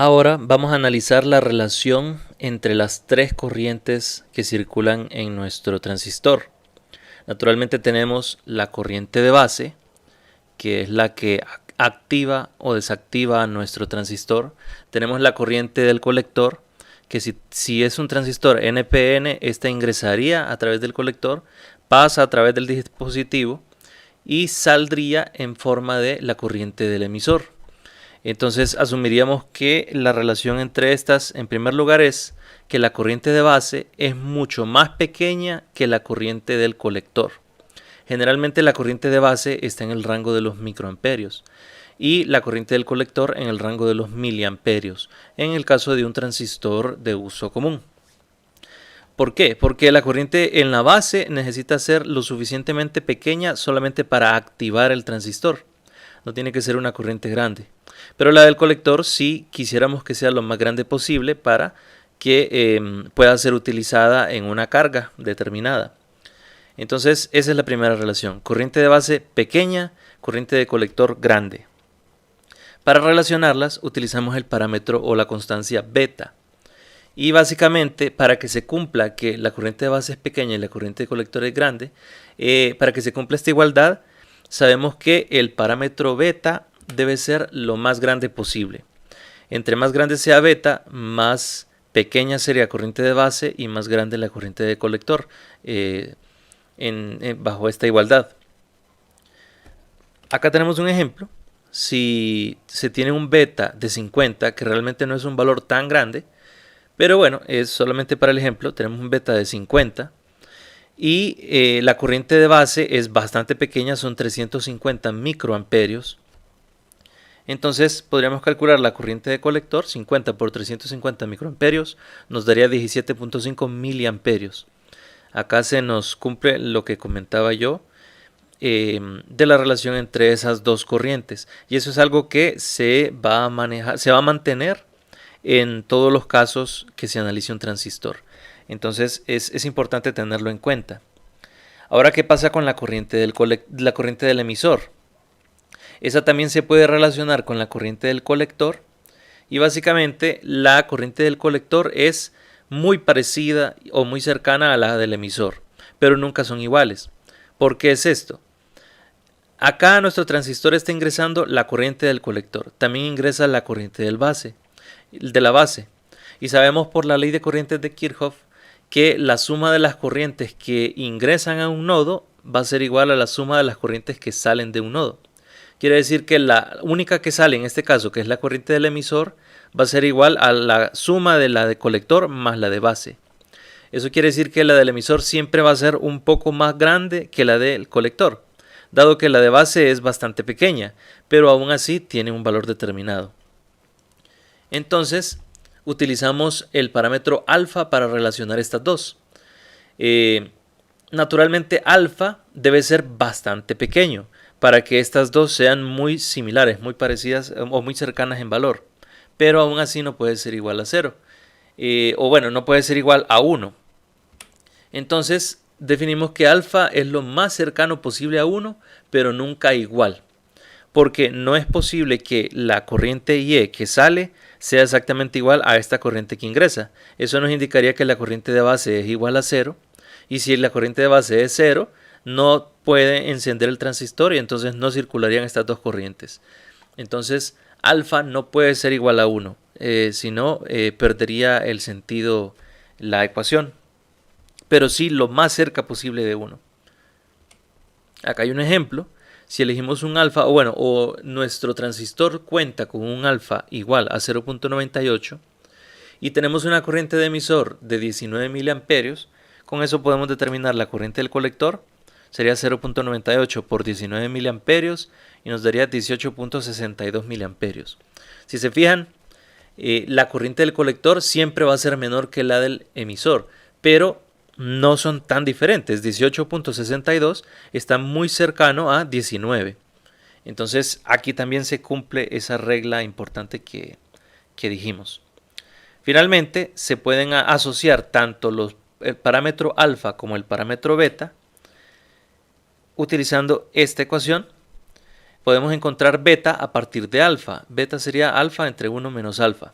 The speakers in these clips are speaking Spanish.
Ahora vamos a analizar la relación entre las tres corrientes que circulan en nuestro transistor. Naturalmente tenemos la corriente de base, que es la que activa o desactiva nuestro transistor. Tenemos la corriente del colector, que si es un transistor NPN, esta ingresaría a través del colector, pasa a través del dispositivo y saldría en forma de la corriente del emisor. Entonces asumiríamos que la relación entre estas, en primer lugar, es que la corriente de base es mucho más pequeña que la corriente del colector. Generalmente la corriente de base está en el rango de los microamperios y la corriente del colector en el rango de los miliamperios, en el caso de un transistor de uso común. ¿Por qué? Porque la corriente en la base necesita ser lo suficientemente pequeña solamente para activar el transistor. No tiene que ser una corriente grande. Pero la del colector sí quisiéramos que sea lo más grande posible para que pueda ser utilizada en una carga determinada. Entonces esa es la primera relación. Corriente de base pequeña, corriente de colector grande. Para relacionarlas utilizamos el parámetro o la constancia beta. Y básicamente para que se cumpla que la corriente de base es pequeña y la corriente de colector es grande, para que se cumpla esta igualdad, sabemos que el parámetro beta debe ser lo más grande posible. Entre más grande sea beta, más pequeña sería la corriente de base y más grande la corriente de colector bajo esta igualdad. Acá tenemos un ejemplo. Si se tiene un beta de 50, que realmente no es un valor tan grande, pero bueno, es solamente para el ejemplo, tenemos un beta de 50 y la corriente de base es bastante pequeña, son 350 microamperios. Entonces podríamos calcular la corriente de colector, 50 por 350 microamperios, nos daría 17.5 miliamperios. Acá se nos cumple lo que comentaba yo de la relación entre esas dos corrientes. Y eso es algo que se va a manejar, se va a mantener en todos los casos que se analice un transistor. Entonces es importante tenerlo en cuenta. Ahora, ¿qué pasa con la corriente del emisor? Esa también se puede relacionar con la corriente del colector y básicamente la corriente del colector es muy parecida o muy cercana a la del emisor, pero nunca son iguales. ¿Por qué es esto? Acá nuestro transistor está ingresando la corriente del colector, también ingresa la corriente de la base. Y sabemos por la ley de corrientes de Kirchhoff que la suma de las corrientes que ingresan a un nodo va a ser igual a la suma de las corrientes que salen de un nodo. Quiere decir que la única que sale en este caso, que es la corriente del emisor, va a ser igual a la suma de la de colector más la de base. Eso quiere decir que la del emisor siempre va a ser un poco más grande que la del colector, dado que la de base es bastante pequeña, pero aún así tiene un valor determinado. Entonces, utilizamos el parámetro alfa para relacionar estas dos. Naturalmente, alfa debe ser bastante pequeño para que estas dos sean muy similares, muy parecidas o muy cercanas en valor. Pero aún así no puede ser igual a 0. O bueno, no puede ser igual a 1. Entonces definimos que alfa es lo más cercano posible a 1, pero nunca igual. Porque no es posible que la corriente Y que sale sea exactamente igual a esta corriente que ingresa. Eso nos indicaría que la corriente de base es igual a 0. Y si la corriente de base es 0, no puede encender el transistor y entonces no circularían estas dos corrientes. Entonces alfa no puede ser igual a 1, si no perdería el sentido la ecuación, pero sí lo más cerca posible de 1. Acá hay un ejemplo. Si elegimos un alfa, o nuestro transistor cuenta con un alfa igual a 0.98 y tenemos una corriente de emisor de 19 miliamperios, con eso podemos determinar la corriente del colector. Sería 0.98 por 19 miliamperios y nos daría 18.62 miliamperios. Si se fijan, la corriente del colector siempre va a ser menor que la del emisor, pero no son tan diferentes. 18.62 está muy cercano a 19. Entonces aquí también se cumple esa regla importante que dijimos. Finalmente, se pueden asociar tanto el parámetro alfa como el parámetro beta. Utilizando esta ecuación, podemos encontrar beta a partir de alfa. Beta sería alfa entre 1 menos alfa.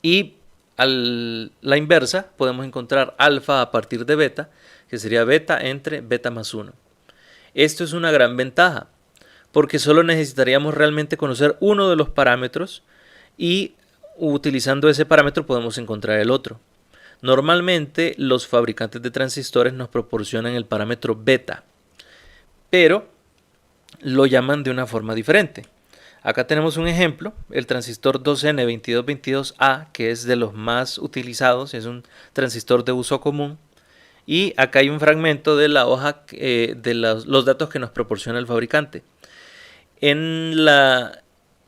Y a la inversa podemos encontrar alfa a partir de beta, que sería beta entre beta más 1. Esto es una gran ventaja, porque solo necesitaríamos realmente conocer uno de los parámetros y utilizando ese parámetro podemos encontrar el otro. Normalmente los fabricantes de transistores nos proporcionan el parámetro beta, pero lo llaman de una forma diferente. Acá tenemos un ejemplo, el transistor 2N2222A, que es de los más utilizados, es un transistor de uso común. Y acá hay un fragmento de la hoja de los datos que nos proporciona el fabricante. En la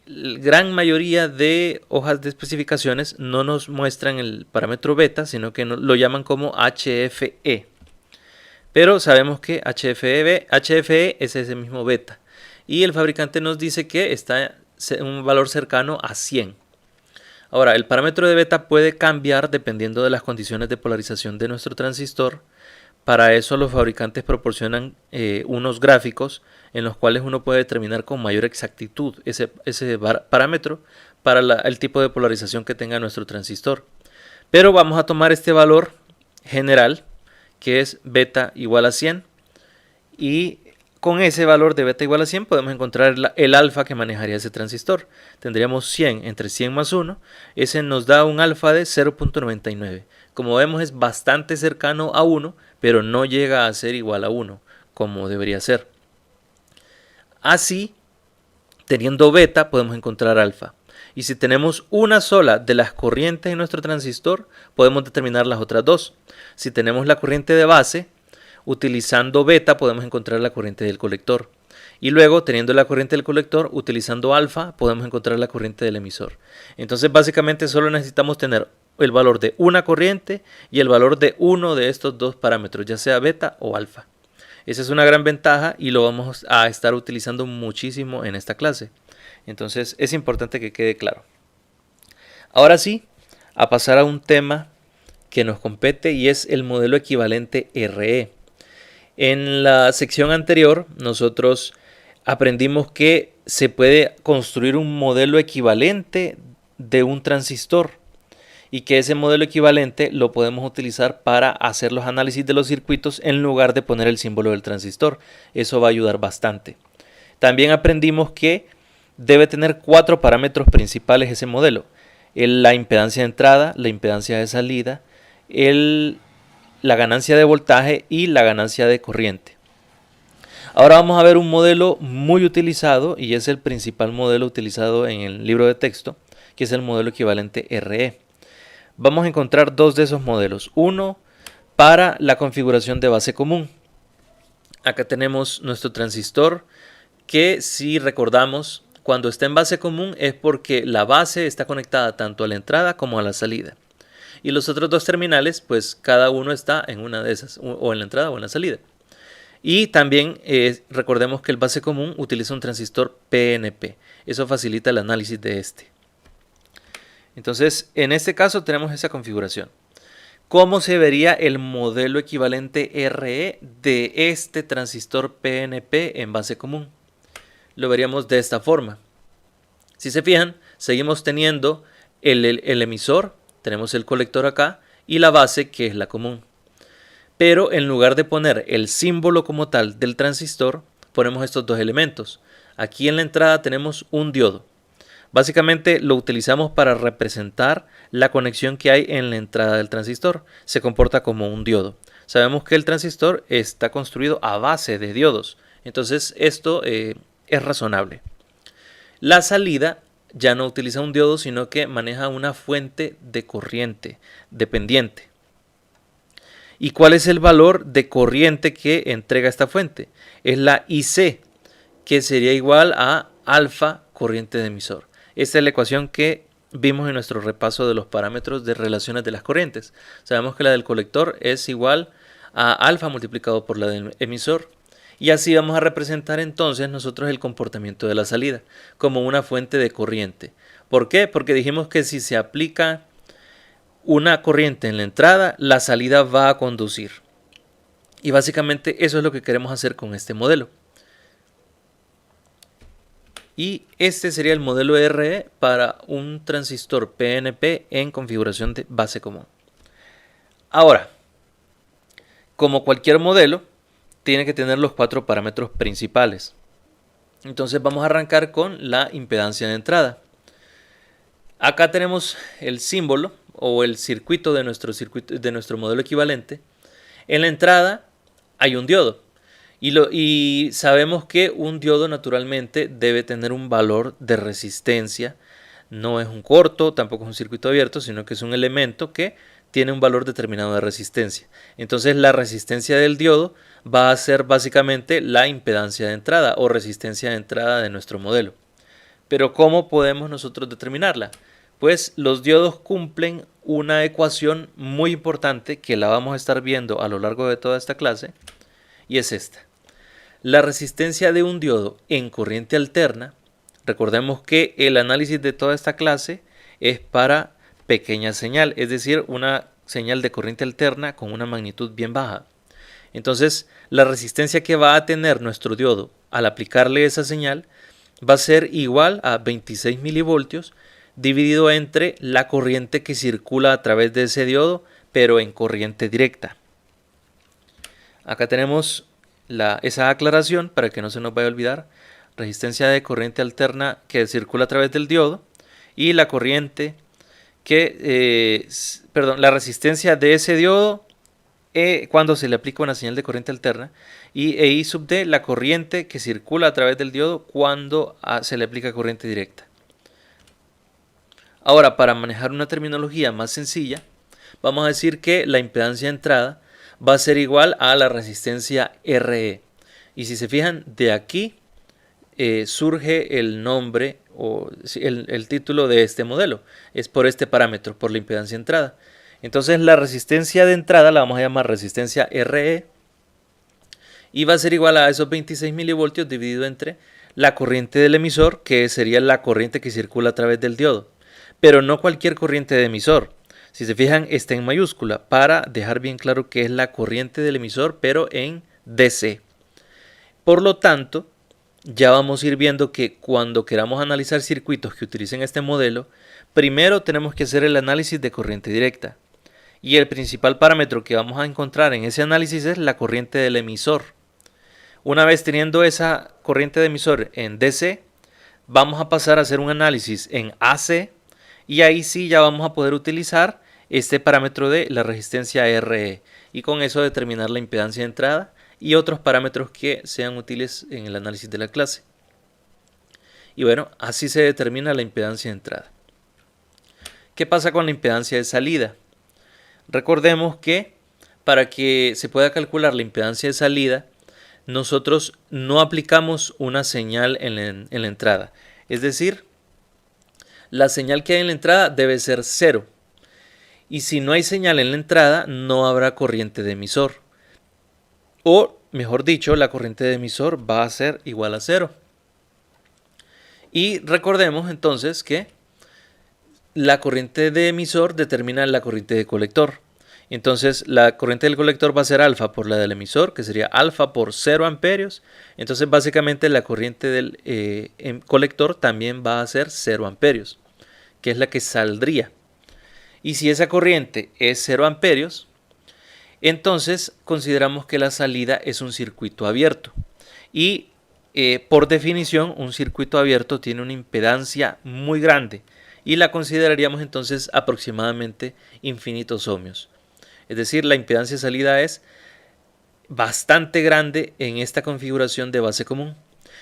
gran mayoría de hojas de especificaciones no nos muestran el parámetro beta, sino que lo llaman como HFE. Pero sabemos que HFE es ese mismo beta. Y el fabricante nos dice que está en un valor cercano a 100. Ahora, el parámetro de beta puede cambiar dependiendo de las condiciones de polarización de nuestro transistor. Para eso los fabricantes proporcionan unos gráficos en los cuales uno puede determinar con mayor exactitud ese parámetro para el tipo de polarización que tenga nuestro transistor. Pero vamos a tomar este valor general, que es beta igual a 100, y con ese valor de beta igual a 100 podemos encontrar el alfa que manejaría ese transistor. Tendríamos 100 entre 100 más 1, ese nos da un alfa de 0.99. Como vemos es bastante cercano a 1, pero no llega a ser igual a 1, como debería ser. Así, teniendo beta podemos encontrar alfa. Y si tenemos una sola de las corrientes en nuestro transistor, podemos determinar las otras dos. Si tenemos la corriente de base, utilizando beta podemos encontrar la corriente del colector. Y luego, teniendo la corriente del colector, utilizando alfa, podemos encontrar la corriente del emisor. Entonces, básicamente solo necesitamos tener el valor de una corriente y el valor de uno de estos dos parámetros, ya sea beta o alfa. Esa es una gran ventaja y lo vamos a estar utilizando muchísimo en esta clase. Entonces, es importante que quede claro. Ahora sí, a pasar a un tema que nos compete y es el modelo equivalente RE. En la sección anterior nosotros aprendimos que se puede construir un modelo equivalente de un transistor y que ese modelo equivalente lo podemos utilizar para hacer los análisis de los circuitos en lugar de poner el símbolo del transistor. Eso va a ayudar bastante. También aprendimos que debe tener 4 parámetros principales ese modelo: la impedancia de entrada, la impedancia de salida, la ganancia de voltaje y la ganancia de corriente. Ahora vamos a ver un modelo muy utilizado y es el principal modelo utilizado en el libro de texto, que es el modelo equivalente RE. Vamos a encontrar dos de esos modelos. Uno para la configuración de base común. Acá tenemos nuestro transistor que, si recordamos, cuando está en base común es porque la base está conectada tanto a la entrada como a la salida. Y los otros dos terminales, pues cada uno está en una de esas, o en la entrada o en la salida. Y también recordemos que el base común utiliza un transistor PNP. Eso facilita el análisis de este. Entonces, en este caso tenemos esa configuración. ¿Cómo se vería el modelo equivalente RE de este transistor PNP en base común? Lo veríamos de esta forma. Si se fijan, seguimos teniendo el emisor, tenemos el colector acá y la base, que es la común. Pero en lugar de poner el símbolo como tal del transistor, ponemos estos dos elementos. Aquí en la entrada tenemos un diodo. Básicamente lo utilizamos para representar la conexión que hay en la entrada del transistor. Se comporta como un diodo. Sabemos que el transistor está construido a base de diodos. Entonces esto es razonable. La salida ya no utiliza un diodo, sino que maneja una fuente de corriente dependiente. ¿Y cuál es el valor de corriente que entrega esta fuente? Es la IC, que sería igual a alfa corriente de emisor. Esta es la ecuación que vimos en nuestro repaso de los parámetros de relaciones de las corrientes. Sabemos que la del colector es igual a alfa multiplicado por la del emisor. Y así vamos a representar entonces nosotros el comportamiento de la salida como una fuente de corriente. ¿Por qué? Porque dijimos que si se aplica una corriente en la entrada, la salida va a conducir. Y básicamente eso es lo que queremos hacer con este modelo. Y este sería el modelo RE para un transistor PNP en configuración de base común. Ahora, como cualquier modelo, tiene que tener los 4 parámetros principales. Entonces vamos a arrancar con la impedancia de entrada. Acá tenemos el símbolo o el circuito de nuestro modelo equivalente. En la entrada hay un diodo y sabemos que un diodo naturalmente debe tener un valor de resistencia. No es un corto, tampoco es un circuito abierto, sino que es un elemento que tiene un valor determinado de resistencia. Entonces la resistencia del diodo va a ser básicamente la impedancia de entrada o resistencia de entrada de nuestro modelo. Pero ¿cómo podemos nosotros determinarla? Pues los diodos cumplen una ecuación muy importante que la vamos a estar viendo a lo largo de toda esta clase, y es esta. La resistencia de un diodo en corriente alterna, recordemos que el análisis de toda esta clase es para pequeña señal, es decir, una señal de corriente alterna con una magnitud bien baja. Entonces, la resistencia que va a tener nuestro diodo al aplicarle esa señal va a ser igual a 26 milivoltios dividido entre la corriente que circula a través de ese diodo, pero en corriente directa. Acá tenemos esa aclaración para que no se nos vaya a olvidar. Resistencia de corriente alterna que circula a través del diodo y la corriente la resistencia de ese diodo cuando se le aplica una señal de corriente alterna, y I sub D, la corriente que circula a través del diodo cuando se le aplica corriente directa. Ahora, para manejar una terminología más sencilla, vamos a decir que la impedancia de entrada va a ser igual a la resistencia RE. Y si se fijan, de aquí surge el nombre o el título de este modelo. Es por este parámetro, por la impedancia de entrada. Entonces la resistencia de entrada la vamos a llamar resistencia RE y va a ser igual a esos 26 milivoltios dividido entre la corriente del emisor, que sería la corriente que circula a través del diodo. Pero no cualquier corriente de emisor. Si se fijan, está en mayúscula para dejar bien claro que es la corriente del emisor, pero en DC. Por lo tanto, ya vamos a ir viendo que cuando queramos analizar circuitos que utilicen este modelo, primero tenemos que hacer el análisis de corriente directa. Y el principal parámetro que vamos a encontrar en ese análisis es la corriente del emisor. Una vez teniendo esa corriente de emisor en DC, vamos a pasar a hacer un análisis en AC, y ahí sí ya vamos a poder utilizar este parámetro de la resistencia RE y con eso determinar la impedancia de entrada y otros parámetros que sean útiles en el análisis de la clase. Y bueno, así se determina la impedancia de entrada. ¿Qué pasa con la impedancia de salida? Recordemos que para que se pueda calcular la impedancia de salida, nosotros no aplicamos una señal en la entrada. Es decir, la señal que hay en la entrada debe ser 0. Y si no hay señal en la entrada, no habrá corriente de emisor. O, mejor dicho, la corriente de emisor va a ser igual a 0. Y recordemos entonces que la corriente de emisor determina la corriente de colector. Entonces la corriente del colector va a ser alfa por la del emisor, que sería alfa por 0 amperios. Entonces básicamente la corriente del colector también va a ser 0 amperios, que es la que saldría. Y si esa corriente es 0 amperios, entonces consideramos que la salida es un circuito abierto. Y por definición, un circuito abierto tiene una impedancia muy grande y la consideraríamos entonces aproximadamente infinitos ohmios. Es decir, la impedancia de salida es bastante grande en esta configuración de base común.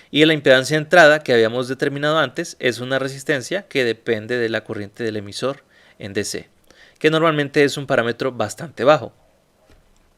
Y la impedancia de entrada que habíamos determinado antes es una resistencia que depende de la corriente del emisor en DC, que normalmente es un parámetro bastante bajo.